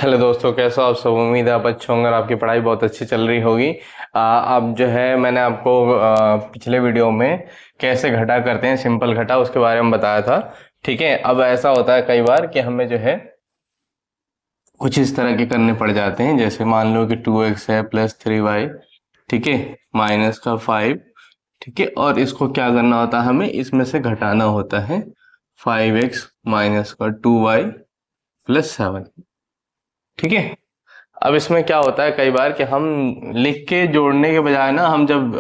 Hello दोस्तों, कैसे हो आप सब। उम्मीद है आप अच्छे होंगे और आपकी पढ़ाई बहुत अच्छी चल रही होगी। अब जो है मैंने आपको पिछले वीडियो में कैसे घटा करते हैं, सिंपल घटा, उसके बारे में बताया था। ठीक है, अब ऐसा होता है कई बार कि हमें जो है कुछ इस तरह के करने पड़ जाते हैं। जैसे मान लो कि 2x है प्लस 3y, ठीक है, माइनस का 5, ठीक है, और इसको क्या करना होता है, हमें इसमें से घटाना होता है 5x माइनस का 2y प्लस 7। ठीक है, अब इसमें क्या होता है कई बार कि हम लिख के जोड़ने के बजाय ना, हम जब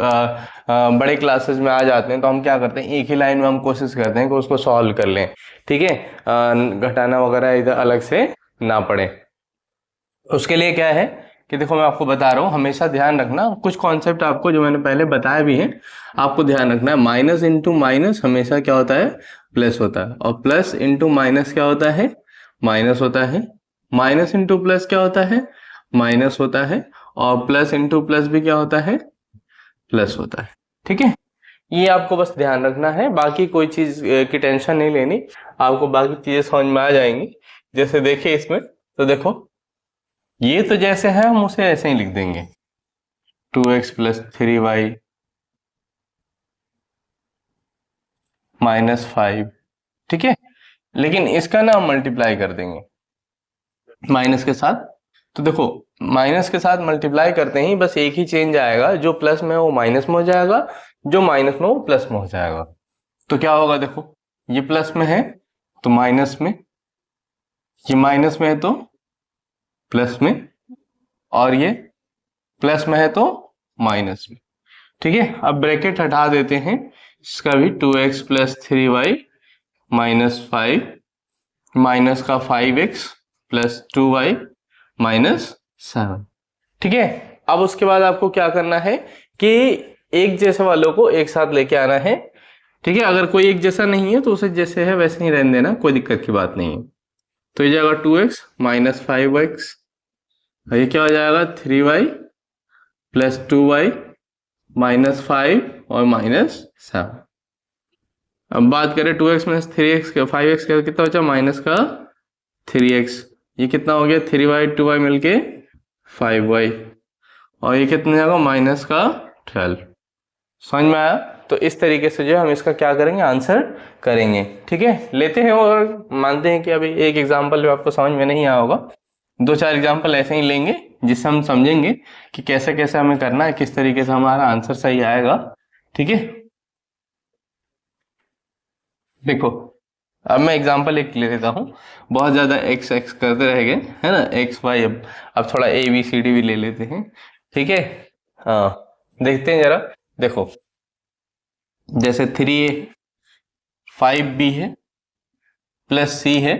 बड़े क्लासेस में आ जाते हैं तो हम क्या करते हैं, एक ही लाइन में हम कोशिश करते हैं कि उसको सॉल्व कर लें। ठीक है, घटाना वगैरह इधर अलग से ना पड़े। उसके लिए क्या है कि देखो, मैं आपको बता रहा हूँ, हमेशा ध्यान रखना कुछ कॉन्सेप्ट आपको जो मैंने पहले बताया भी है, आपको ध्यान रखना है। माइनस इंटू माइनस हमेशा क्या होता है, प्लस होता है, और प्लस इंटू माइनस क्या होता है, माइनस होता है। माइनस इंटू प्लस क्या होता है, माइनस होता है, और प्लस इंटू प्लस भी क्या होता है, प्लस होता है। ठीक है, ये आपको बस ध्यान रखना है, बाकी कोई चीज की टेंशन नहीं लेनी, आपको बाकी चीजें समझ में आ जाएंगी। जैसे देखिए इसमें, तो देखो ये तो जैसे है हम उसे ऐसे ही लिख देंगे, 2x प्लस 3y माइनस 5। ठीक है, लेकिन इसका ना हम मल्टीप्लाई कर देंगे माइनस के साथ। तो देखो, माइनस के साथ मल्टीप्लाई करते ही बस एक ही चेंज आएगा, जो प्लस में है वो माइनस में हो जाएगा, जो माइनस में वो प्लस में हो जाएगा। तो क्या होगा, देखो ये प्लस में है तो माइनस में, ये माइनस में है तो प्लस में, और ये प्लस में है तो माइनस में। ठीक है, अब ब्रैकेट हटा देते हैं, इसका भी 2x plus 3y minus 5 minus का 5x प्लस 2y माइनस 7। ठीक है, अब उसके बाद आपको क्या करना है कि एक जैसे वालों को एक साथ लेके आना है। ठीक है, अगर कोई एक जैसा नहीं है तो उसे जैसे है वैसे ही रहने देना, कोई दिक्कत की बात नहीं है। तो ये जाएगा 2x माइनस 5x, ये क्या हो जाएगा 3y प्लस 2y माइनस 5 और माइनस 7। अब बात करें 2x माइनस 3x का, 5x का कितना बचा, माइनस का 3x, ये कितना हो गया 3y 2y मिलके 5y, और ये कितना जाएगा माइनस का 12। समझ में आया। तो इस तरीके से जो है हम इसका क्या करेंगे, आंसर करेंगे। ठीक है, लेते हैं और मानते हैं कि अभी एक एग्जाम्पल जो आपको समझ में नहीं आया होगा, दो चार एग्जाम्पल ऐसे ही लेंगे जिससे हम समझेंगे कि कैसे कैसे हमें करना है, किस तरीके से हमारा आंसर सही आएगा। ठीक है, देखो अब मैं एग्जांपल एक ले लेता हूँ, बहुत ज्यादा एक्स एक्स करते रह गए है ना, एक्स वाई। अब थोड़ा ए बी सी डी भी ले लेते हैं। ठीक है, हाँ देखते हैं जरा। देखो जैसे 3a 5b है प्लस c है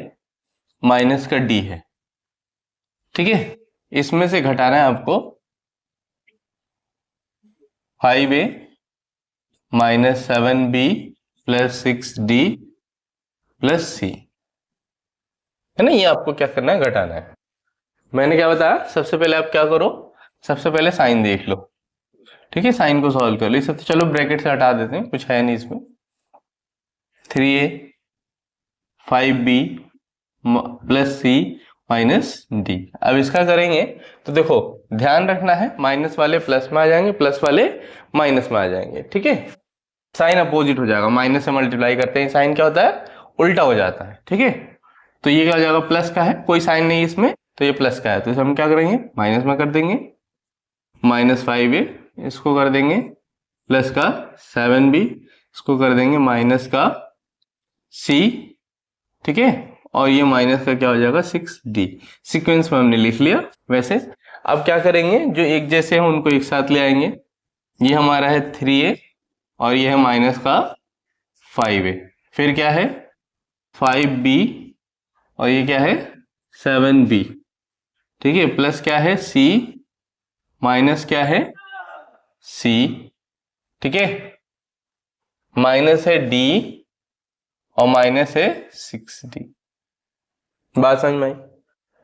माइनस का d है। ठीक है, इसमें से घटाना है आपको 5a minus 7b plus 6d plus c, है ना। ये आपको क्या करना है, घटाना है। मैंने क्या बताया, सबसे पहले आप क्या करो, सबसे पहले साइन देख लो। ठीक है, साइन को सॉल्व कर लो। इसे तो चलो ब्रैकेट से हटा देते हैं, कुछ है नहीं इसमें। 3a 5b प्लस सी माइनस डी। अब इसका करेंगे तो देखो ध्यान रखना है, माइनस वाले प्लस में आ जाएंगे, प्लस वाले माइनस में आ जाएंगे। ठीक है, साइन अपोजिट हो जाएगा, माइनस से मल्टीप्लाई करते हैं साइन क्या होता है, उल्टा हो जाता है। ठीक है, तो ये क्या हो जाएगा, प्लस का है, कोई साइन नहीं इसमें, तो ये प्लस का है, तो इसे हम क्या करेंगे, माइनस में कर देंगे। माइनस 5a इसको कर देंगे प्लस का 7b, इसको कर देंगे माइनस का c। ठीक है, और ये माइनस का क्या हो जाएगा 6d। सीक्वेंस में हमने लिख लिया वैसे। अब क्या करेंगे, जो एक जैसे हैं उनको एक साथ ले आएंगे। ये हमारा है 3a और ये है माइनस का 5a, फिर क्या है 5b और ये क्या है 7b। ठीक है, प्लस क्या है c माइनस क्या है c। ठीक है, माइनस है d और माइनस है 6d। बात समझ में आई।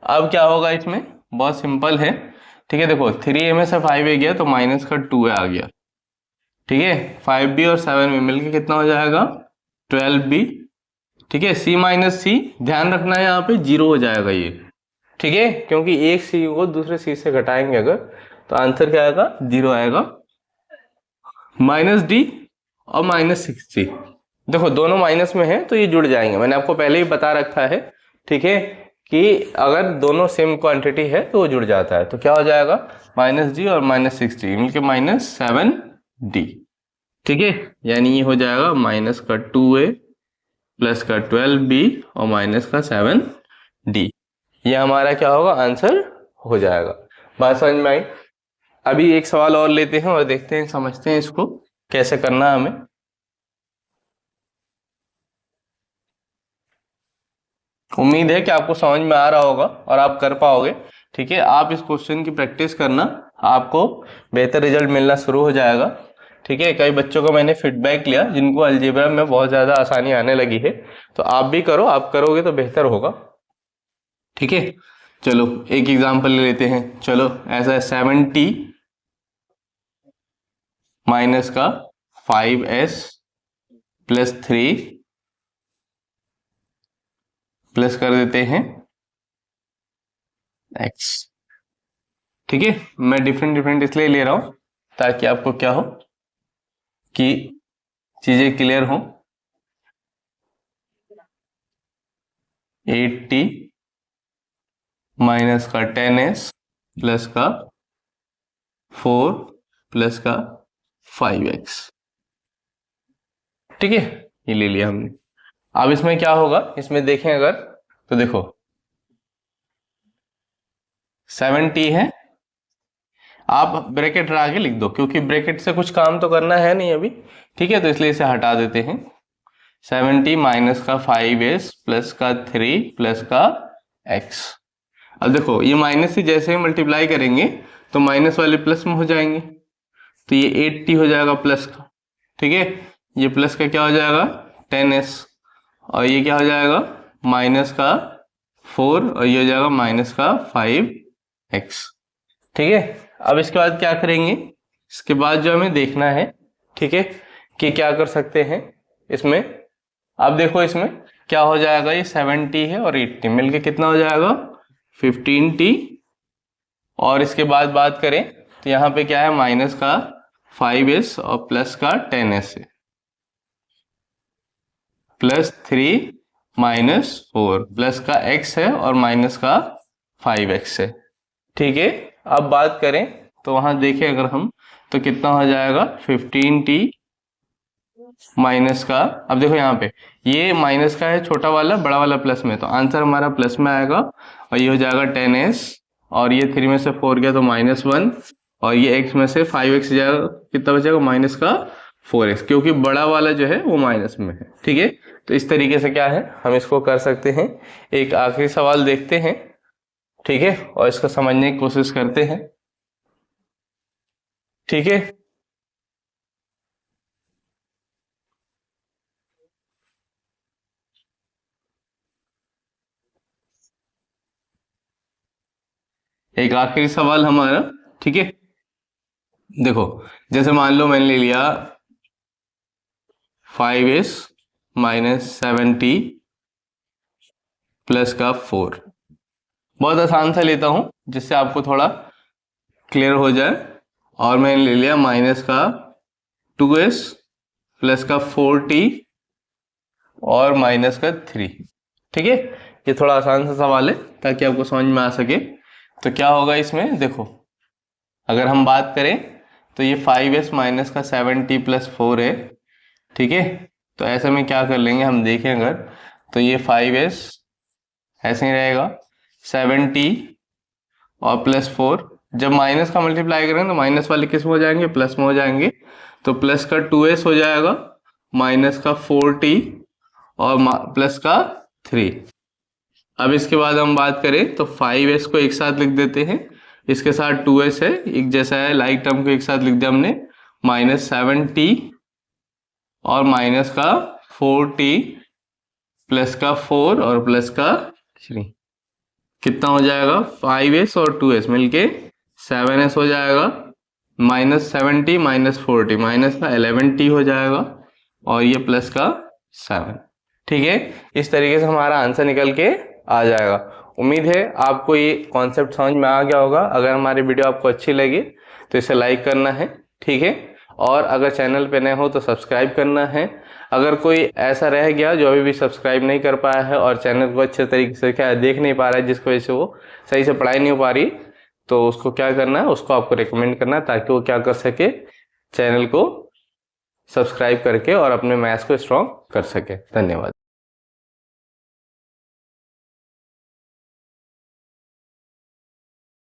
अब क्या होगा इसमें, बहुत सिंपल है। ठीक है, देखो 3a में से 5a गया तो माइनस का 2a आ गया। ठीक है, 5b और 7b मिलके कितना हो जाएगा 12b। ठीक है, c माइनस c, ध्यान रखना है यहाँ पे जीरो हो जाएगा ये। ठीक है, क्योंकि एक सी को दूसरे सी से घटाएंगे अगर, तो आंसर क्या आएगा, 0 आएगा। माइनस डी और माइनस 6d, देखो दोनों माइनस में है तो ये जुड़ जाएंगे, मैंने आपको पहले ही बता रखा है, ठीक है, कि अगर दोनों सेम क्वांटिटी है तो वो जुड़ जाता है। तो क्या हो जाएगा, माइनस डी और माइनस 6d मिलके माइनस 7d, ठीक है, यानी ये हो जाएगा माइनस का 2a प्लस का 12b और माइनस का 7d, ये हमारा क्या होगा, आंसर हो जाएगा। बात समझ में आई? अभी एक सवाल और लेते हैं और देखते हैं, समझते हैं इसको कैसे करना है हमें। उम्मीद है कि आपको समझ में आ रहा होगा और आप कर पाओगे, ठीक है। आप इस क्वेश्चन की प्रैक्टिस करना, आपको बेहतर रिजल्ट मिलना शुरू हो जाएगा, ठीक है। कई बच्चों को मैंने फीडबैक लिया जिनको अलजेब्रा में बहुत ज्यादा आसानी आने लगी है, तो आप भी करो, आप करोगे तो बेहतर होगा, ठीक है। चलो एक एग्जांपल ले लेते हैं। चलो ऐसा है 70 माइनस का 5s प्लस 3 प्लस कर देते हैं x, ठीक है। मैं डिफरेंट डिफरेंट इसलिए ले रहा हूं ताकि आपको क्या हो कि चीजें क्लियर हो। 80 माइनस का 10s प्लस का 4 प्लस का 5x, ठीक है, ये ले लिया हमने। अब इसमें क्या होगा, इसमें देखें अगर, तो देखो 70 है, आप ब्रैकेट हटा के लिख दो क्योंकि ब्रैकेट से कुछ काम तो करना है नहीं अभी, ठीक है, तो इसलिए इसे हटा देते हैं। 70 माइनस का 5s प्लस का 3 प्लस का x। अब देखो ये माइनस से जैसे ही मल्टीप्लाई करेंगे तो माइनस वाले प्लस में हो जाएंगे, तो ये 80 हो जाएगा प्लस का, ठीक है, ये प्लस का क्या हो जाएगा 10s, और ये क्या हो जाएगा माइनस का 4 और ये हो जाएगा माइनस का 5x, ठीक है। अब इसके बाद क्या करेंगे, इसके बाद जो हमें देखना है, ठीक है, कि क्या कर सकते हैं इसमें। अब देखो इसमें क्या हो जाएगा, ये 70 है और 80 मिलके कितना हो जाएगा 15t, और इसके बाद बात करें तो यहाँ पे क्या है माइनस का 5s और प्लस का 10s है, प्लस 3 माइनस 4 प्लस का x है और माइनस का 5x है, ठीक है। अब बात करें तो वहां देखें अगर हम, तो कितना हो जाएगा 15t माइनस का, अब देखो यहाँ पे ये माइनस का है छोटा वाला, बड़ा वाला प्लस में, तो आंसर हमारा प्लस में आएगा, और ये हो जाएगा 10s, और ये 3 में से 4 गया तो -1, और ये x में से 5x जाएगा, कितना बचेगा माइनस का 4x, क्योंकि बड़ा वाला जो है वो माइनस में है, ठीक है। तो इस तरीके से क्या है हम इसको कर सकते हैं। एक आखिरी सवाल देखते हैं, ठीक है, और इसको समझने की कोशिश करते हैं, ठीक है। एक आखिरी सवाल हमारा, ठीक है, देखो जैसे मान लो मैंने ले लिया 5s माइनस 70 प्लस का 4, बहुत आसान सा लेता हूं जिससे आपको थोड़ा क्लियर हो जाए, और मैंने ले लिया माइनस का 2s प्लस का 4t और माइनस का 3, ठीक है। ये थोड़ा आसान सा सवाल है ताकि आपको समझ में आ सके। तो क्या होगा इसमें, देखो अगर हम बात करें तो ये 5s माइनस का 70 प्लस 4 है, ठीक है। तो ऐसे में क्या कर लेंगे हम देखें अगर, तो ये 5s ऐसे ही रहेगा, 70 और प्लस 4, जब माइनस का मल्टीप्लाई करेंगे तो माइनस वाले किस में हो जाएंगे, प्लस में हो जाएंगे, तो प्लस का 2s हो जाएगा, माइनस का 4t और प्लस का 3। अब इसके बाद हम बात करें तो 5s को एक साथ लिख देते हैं, इसके साथ 2s है एक जैसा है, लाइक टर्म को एक साथ लिख दिया हमने, -7t और माइनस का 4t प्लस का 4 और प्लस का 3, कितना हो जाएगा 5s और 2s मिलके 7s हो जाएगा, -70 -40 माइनस का 11t हो जाएगा, और ये प्लस का 7, ठीक है। इस तरीके से हमारा आंसर निकल के आ जाएगा। उम्मीद है आपको ये कॉन्सेप्ट समझ में आ गया होगा। अगर हमारी वीडियो आपको अच्छी लगी तो इसे लाइक करना है, ठीक है, और अगर चैनल पे नए हो तो सब्सक्राइब करना है। अगर कोई ऐसा रह गया जो अभी भी सब्सक्राइब नहीं कर पाया है और चैनल को अच्छे तरीके से क्या देख नहीं पा रहा है, जिसकी वजह से वो सही से पढ़ाई नहीं हो पा रही, तो उसको क्या करना है, उसको आपको रिकमेंड करना है ताकि वो क्या कर सके, चैनल को सब्सक्राइब करके और अपने मैथ्स को स्ट्रॉन्ग कर सके। धन्यवाद।